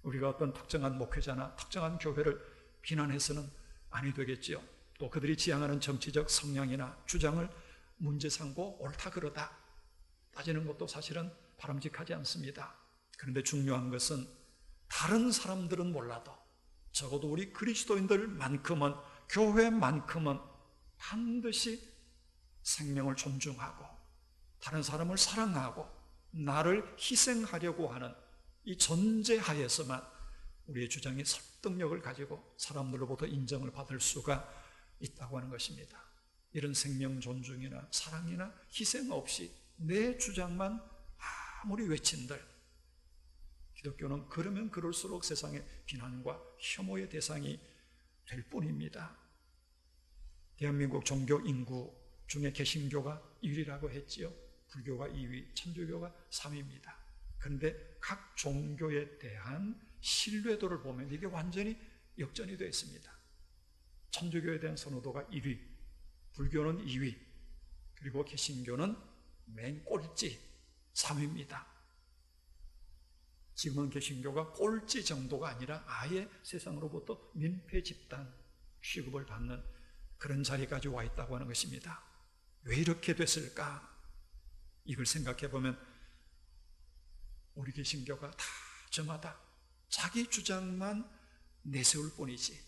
우리가 어떤 특정한 목회자나 특정한 교회를 비난해서는 아니 되겠지요. 또 그들이 지향하는 정치적 성향이나 주장을 문제 삼고 옳다 그러다 따지는 것도 사실은 바람직하지 않습니다. 그런데 중요한 것은 다른 사람들은 몰라도 적어도 우리 그리스도인들만큼은 교회만큼은 반드시 생명을 존중하고 다른 사람을 사랑하고 나를 희생하려고 하는 이 전제하에서만 우리의 주장이 설득력을 가지고 사람들로부터 인정을 받을 수가 있다고 하는 것입니다. 이런 생명 존중이나 사랑이나 희생 없이 내 주장만 아무리 외친들 기독교는 그러면 그럴수록 세상의 비난과 혐오의 대상이 될 뿐입니다. 대한민국 종교 인구 중에 개신교가 1위라고 했지요. 불교가 2위, 천주교가 3위입니다. 그런데 각 종교에 대한 신뢰도를 보면 이게 완전히 역전이 되어 있습니다. 천주교에 대한 선호도가 1위, 불교는 2위, 그리고 개신교는 맨 꼴찌 3위입니다. 지금은 개신교가 꼴찌 정도가 아니라 아예 세상으로부터 민폐 집단 취급을 받는 그런 자리까지 와 있다고 하는 것입니다. 왜 이렇게 됐을까? 이걸 생각해 보면 우리 개신교가 다 저마다 자기 주장만 내세울 뿐이지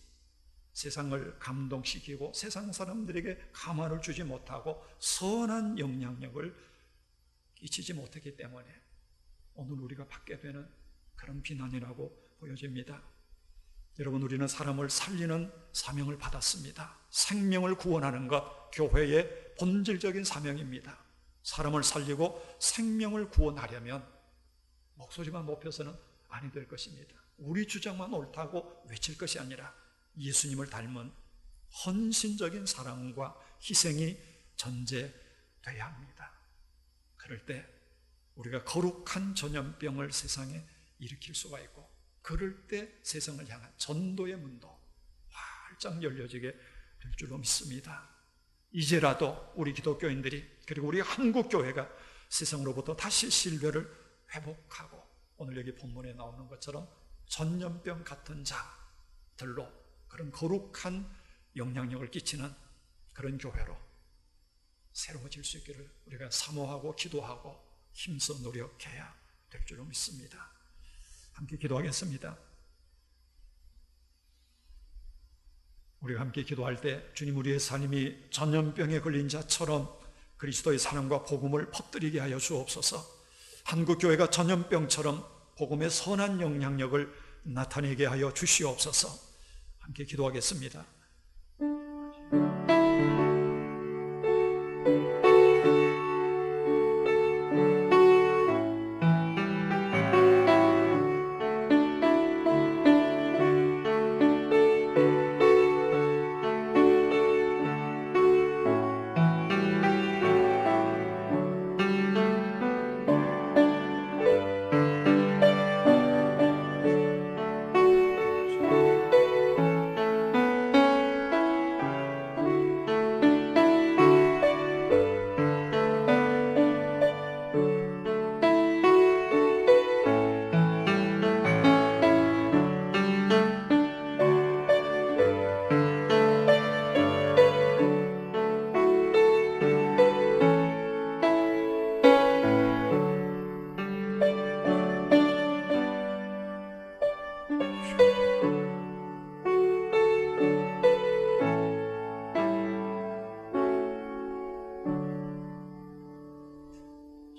세상을 감동시키고 세상 사람들에게 감화를 주지 못하고 선한 영향력을 끼치지 못했기 때문에 오늘 우리가 받게 되는 그런 비난이라고 보여집니다. 여러분, 우리는 사람을 살리는 사명을 받았습니다. 생명을 구원하는 것, 교회의 본질적인 사명입니다. 사람을 살리고 생명을 구원하려면 목소리만 높여서는 아니 될 것입니다. 우리 주장만 옳다고 외칠 것이 아니라 예수님을 닮은 헌신적인 사랑과 희생이 전제돼야 합니다. 그럴 때 우리가 거룩한 전염병을 세상에 일으킬 수가 있고 그럴 때 세상을 향한 전도의 문도 활짝 열려지게 될 줄로 믿습니다. 이제라도 우리 기독교인들이 그리고 우리 한국교회가 세상으로부터 다시 신뢰를 회복하고 오늘 여기 본문에 나오는 것처럼 전염병 같은 자들로 그런 거룩한 영향력을 끼치는 그런 교회로 새로워질 수 있기를 우리가 사모하고 기도하고 힘써 노력해야 될 줄로 믿습니다. 함께 기도하겠습니다. 우리가 함께 기도할 때 주님, 우리의 삶이 전염병에 걸린 자처럼 그리스도의 사랑과 복음을 퍼뜨리게 하여 주옵소서. 한국교회가 전염병처럼 복음의 선한 영향력을 나타내게 하여 주시옵소서. 함께 기도하겠습니다.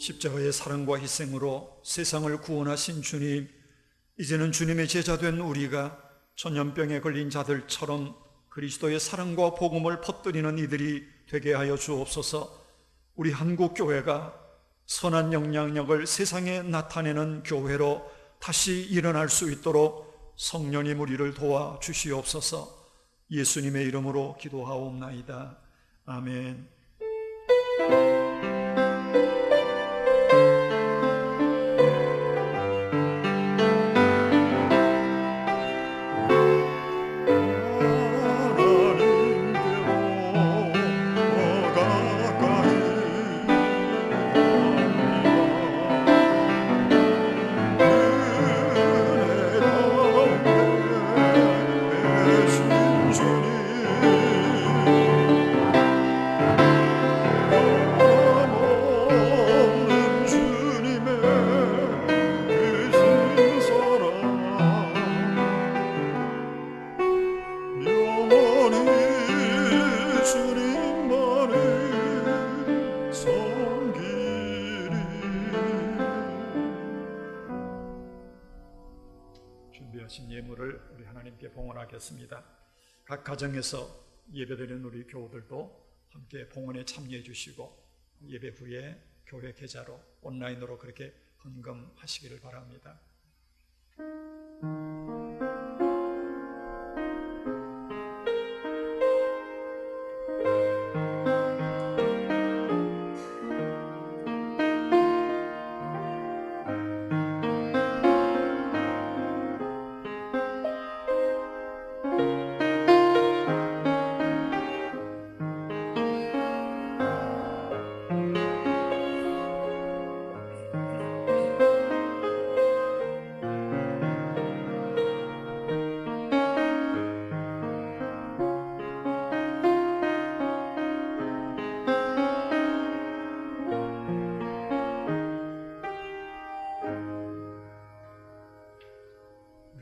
십자가의 사랑과 희생으로 세상을 구원하신 주님, 이제는 주님의 제자된 우리가 전염병에 걸린 자들처럼 그리스도의 사랑과 복음을 퍼뜨리는 이들이 되게 하여 주옵소서. 우리 한국교회가 선한 영향력을 세상에 나타내는 교회로 다시 일어날 수 있도록 성령님 우리를 도와 주시옵소서. 예수님의 이름으로 기도하옵나이다. 아멘. 준비하신 예물을 우리 하나님께 봉헌하겠습니다. 각 가정에서 예배드리는 우리 교우들도 함께 봉헌에 참여해 주시고 예배 후에 교회 계좌로 온라인으로 그렇게 헌금하시기를 바랍니다.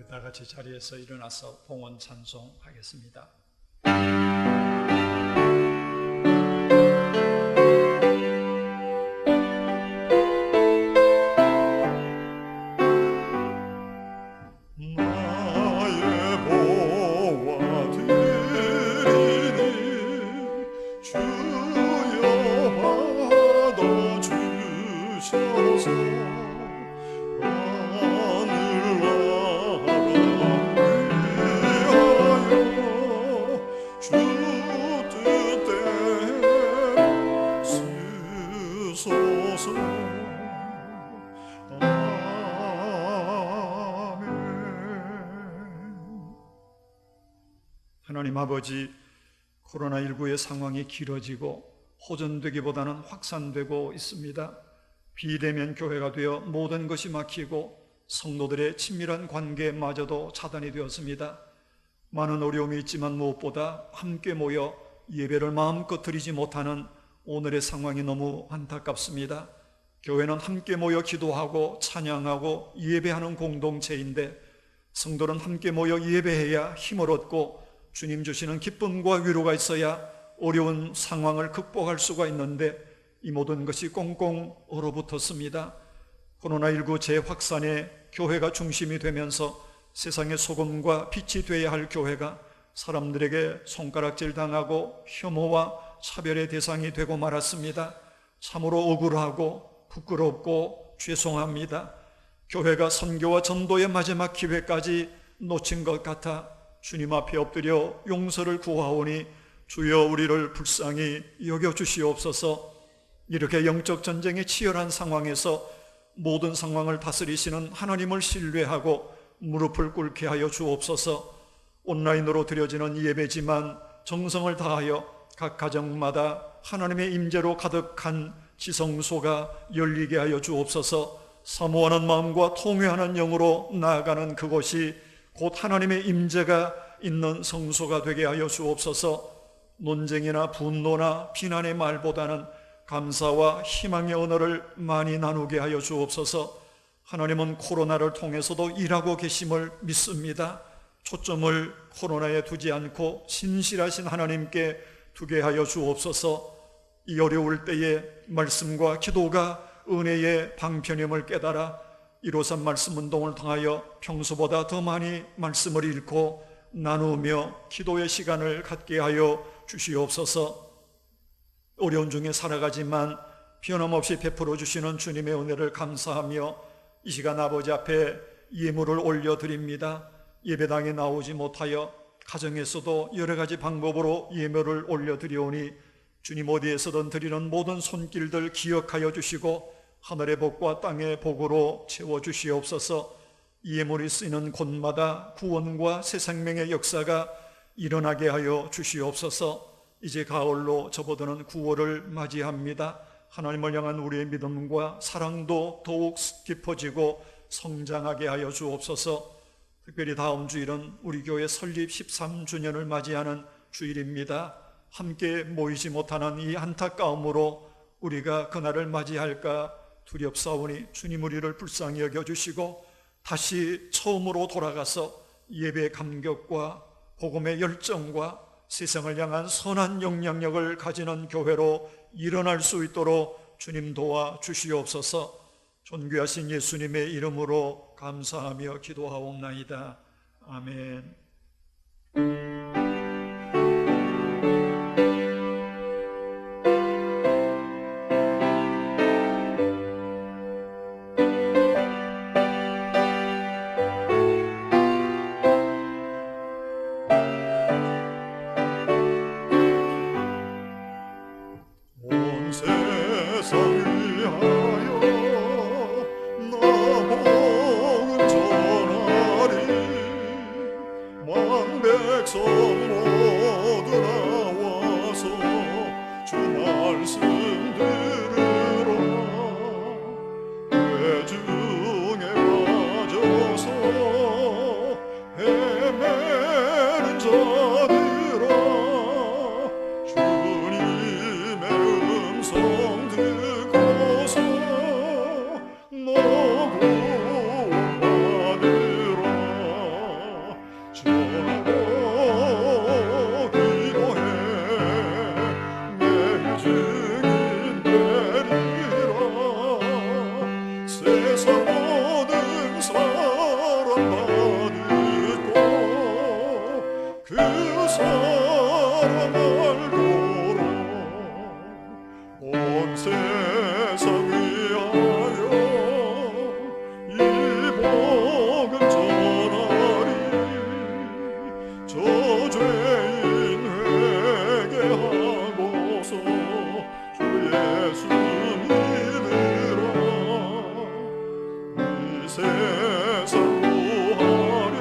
다 같이 자리에서 일어나서 봉헌 찬송하겠습니다. 나의 보화 드리니 주여 받아주셔서 하나님 아버지, 코로나19의 상황이 길어지고 호전되기보다는 확산되고 있습니다. 비대면 교회가 되어 모든 것이 막히고 성도들의 친밀한 관계마저도 차단이 되었습니다. 많은 어려움이 있지만 무엇보다 함께 모여 예배를 마음껏 드리지 못하는 오늘의 상황이 너무 안타깝습니다. 교회는 함께 모여 기도하고 찬양하고 예배하는 공동체인데 성도는 함께 모여 예배해야 힘을 얻고 주님 주시는 기쁨과 위로가 있어야 어려운 상황을 극복할 수가 있는데 이 모든 것이 꽁꽁 얼어붙었습니다. 코로나19 재확산에 교회가 중심이 되면서 세상의 소금과 빛이 되어야 할 교회가 사람들에게 손가락질 당하고 혐오와 차별의 대상이 되고 말았습니다. 참으로 억울하고 부끄럽고 죄송합니다. 교회가 선교와 전도의 마지막 기회까지 놓친 것 같아 주님 앞에 엎드려 용서를 구하오니 주여 우리를 불쌍히 여겨주시옵소서. 이렇게 영적 전쟁의 치열한 상황에서 모든 상황을 다스리시는 하나님을 신뢰하고 무릎을 꿇게 하여 주옵소서. 온라인으로 드려지는 예배지만 정성을 다하여 각 가정마다 하나님의 임재로 가득한 지성소가 열리게 하여 주옵소서. 사모하는 마음과 통회하는 영으로 나아가는 그곳이 곧 하나님의 임재가 있는 성소가 되게 하여 주옵소서. 논쟁이나 분노나 비난의 말보다는 감사와 희망의 언어를 많이 나누게 하여 주옵소서. 하나님은 코로나를 통해서도 일하고 계심을 믿습니다. 초점을 코로나에 두지 않고 신실하신 하나님께 두게 하여 주옵소서. 이 어려울 때에 말씀과 기도가 은혜의 방편임을 깨달아 153 말씀 운동을 통하여 평소보다 더 많이 말씀을 읽고 나누며 기도의 시간을 갖게 하여 주시옵소서. 어려운 중에 살아가지만 변함없이 베풀어 주시는 주님의 은혜를 감사하며 이 시간 아버지 앞에 예물을 올려드립니다. 예배당에 나오지 못하여 가정에서도 여러 가지 방법으로 예물을 올려드리오니 주님 어디에서든 드리는 모든 손길들 기억하여 주시고 하늘의 복과 땅의 복으로 채워주시옵소서. 이 예물이 쓰이는 곳마다 구원과 새 생명의 역사가 일어나게 하여 주시옵소서. 이제 가을로 접어드는 9월을 맞이합니다. 하나님을 향한 우리의 믿음과 사랑도 더욱 깊어지고 성장하게 하여 주옵소서. 특별히 다음 주일은 우리 교회 설립 13주년을 맞이하는 주일입니다. 함께 모이지 못하는 이 안타까움으로 우리가 그날을 맞이할까 두렵사오니 주님 우리를 불쌍히 여겨주시고 다시 처음으로 돌아가서 예배의 감격과 복음의 열정과 세상을 향한 선한 영향력을 가지는 교회로 일어날 수 있도록 주님 도와 주시옵소서. 존귀하신 예수님의 이름으로 감사하며 기도하옵나이다. 아멘. 온 세상 위하여 나 복음 전하리. 만 백성 모두 나와서 주 말씀 들으라. 회중에 빠져서 헤매는 자들아, 주님의 음성 듣고서 너 구원받으라. 전하고 기도해 매일 증인 되리라. 세상 모든 사람만 듣고 그 사람 알도록 온 세상 위하여 이 복음 전하리. 저 죄인 회개하고서 주 예수 믿으라. 이 세상 구하려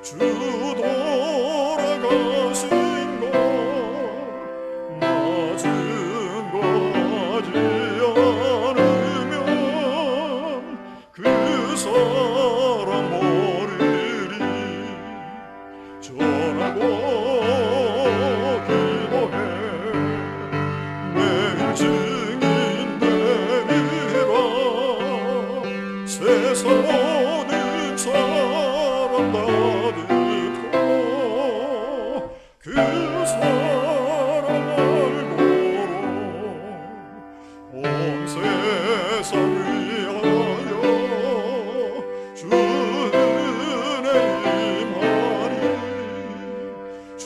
주 돌아가신 받으고 그 사랑 알고로 온 세상 위하여 주 은혜 임하리 주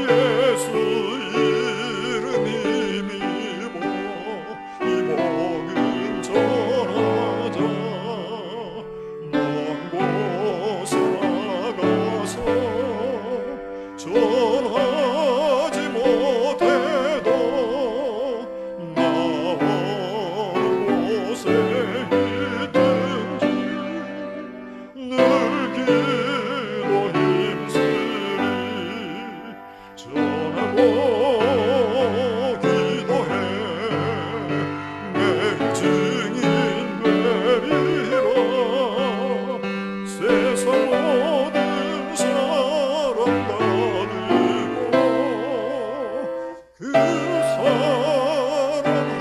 예수 이름 힘입어 이 복음 전하자 먼 곳에 나가서 전하지 못해도 나오는 곳에 있든지 늘 기도 힘쓰리 전하고 기도해 매일 증인 되리라 세상 모든 사랑 받으고 그 사랑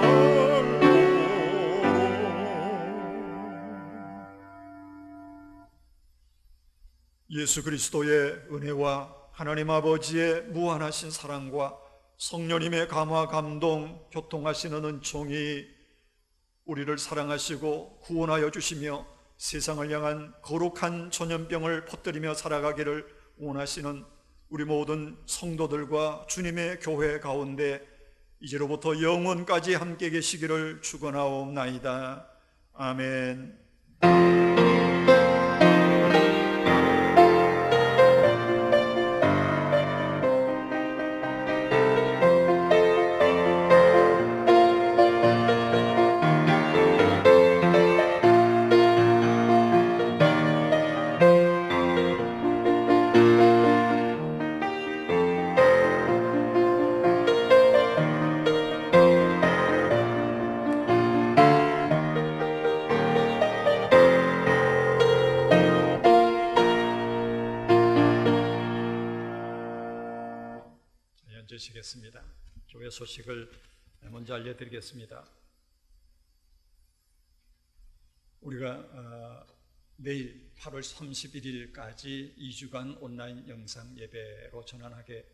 알고 예수 그리스도의 은혜와 하나님 아버지의 무한하신 사랑과 성령님의 감화 감동 교통하시는 은총이 우리를 사랑하시고 구원하여 주시며 세상을 향한 거룩한 전염병을 퍼뜨리며 살아가기를 원하시는 우리 모든 성도들과 주님의 교회 가운데 이제로부터 영원까지 함께 계시기를 축원하옵나이다. 아멘. 앉으시겠습니다. 교회 소식을 먼저 알려드리겠습니다. 우리가 내일 8월 31일까지 2주간 온라인 영상 예배로 전환하게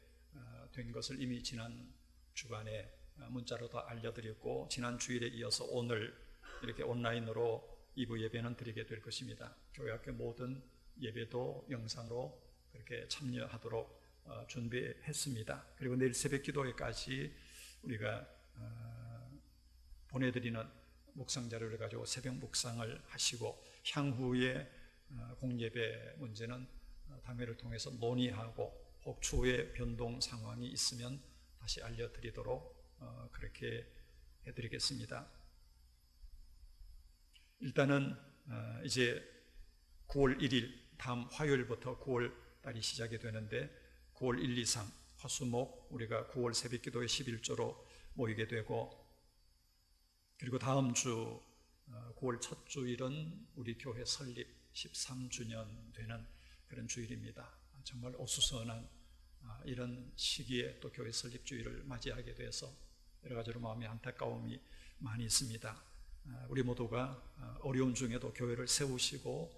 된 것을 이미 지난 주간에 문자로도 알려드렸고 지난 주일에 이어서 오늘 이렇게 온라인으로 2부 예배는 드리게 될 것입니다. 교회 학교 모든 예배도 영상으로 그렇게 참여하도록 준비했습니다. 그리고 내일 새벽 기도회까지 우리가 보내드리는 묵상 자료를 가지고 새벽 묵상을 하시고 향후에 공예배 문제는 당회를 통해서 논의하고 혹 추후에 변동 상황이 있으면 다시 알려드리도록 그렇게 해드리겠습니다. 일단은 이제 9월 1일 다음 화요일부터 9월 달이 시작이 되는데 9월 1, 2, 3 화수목 우리가 9월 새벽기도회 11조로 모이게 되고 그리고 다음 주 9월 첫 주일은 우리 교회 설립 13주년 되는 그런 주일입니다. 정말 오수선한 이런 시기에 또 교회 설립 주일을 맞이하게 돼서 여러 가지로 마음의 안타까움이 많이 있습니다. 우리 모두가 어려운 중에도 교회를 세우시고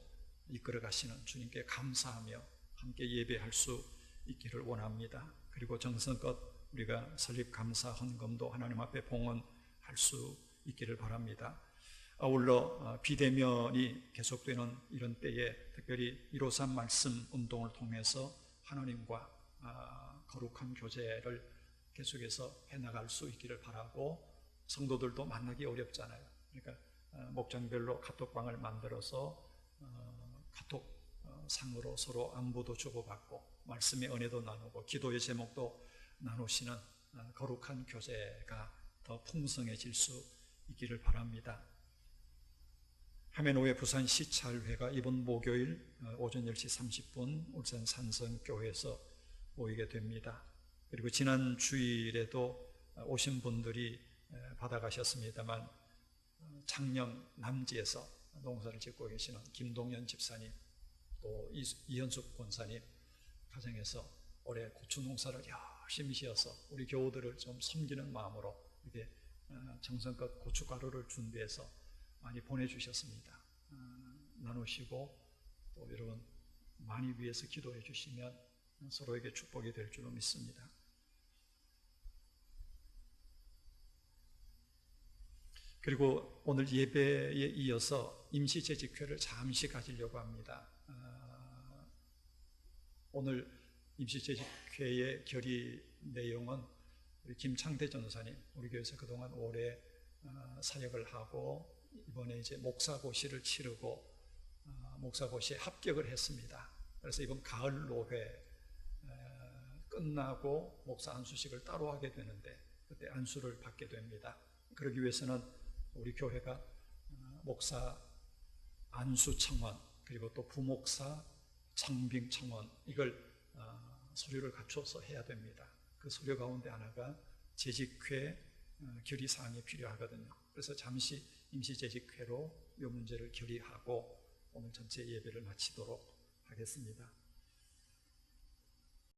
이끌어 가시는 주님께 감사하며 함께 예배할 수 있기를 원합니다. 그리고 정성껏 우리가 설립 감사 헌금도 하나님 앞에 봉헌할 수 있기를 바랍니다. 아울러 비대면이 계속되는 이런 때에 특별히 153 말씀 운동을 통해서 하나님과 거룩한 교제를 계속해서 해나갈 수 있기를 바라고 성도들도 만나기 어렵잖아요. 그러니까 목장별로 카톡방을 만들어서 카톡 상으로 서로 안부도 주고받고 말씀의 은혜도 나누고 기도의 제목도 나누시는 거룩한 교제가 더 풍성해질 수 있기를 바랍니다. 하메노회 부산 시찰회가 이번 목요일 오전 10시 30분 울산 산성교회에서 모이게 됩니다. 그리고 지난 주일에도 오신 분들이 받아가셨습니다만 창녕 남지에서 농사를 짓고 계시는 김동연 집사님 또 이현숙 권사님 가정에서 올해 고추 농사를 열심히 지어서 우리 교우들을 좀 섬기는 마음으로 이렇게 정성껏 고춧가루를 준비해서 많이 보내주셨습니다. 나누시고 또 여러분 많이 위해서 기도해 주시면 서로에게 축복이 될 줄로 믿습니다. 그리고 오늘 예배에 이어서 임시재직회를 잠시 가지려고 합니다. 오늘 임시재직회의 결의 내용은 우리 김창대 전도사님, 우리 교회에서 그동안 오래 사역을 하고 이번에 이제 목사고시를 치르고 목사고시에 합격을 했습니다. 그래서 이번 가을 노회 끝나고 목사 안수식을 따로 하게 되는데 그때 안수를 받게 됩니다. 그러기 위해서는 우리 교회가 목사 안수 청원 그리고 또 부목사 청빙 청원 이걸 서류를 갖춰서 해야 됩니다. 그 서류 가운데 하나가 재직회 결의사항이 필요하거든요. 그래서 잠시 임시재직회로 이 문제를 결의하고 오늘 전체 예배를 마치도록 하겠습니다.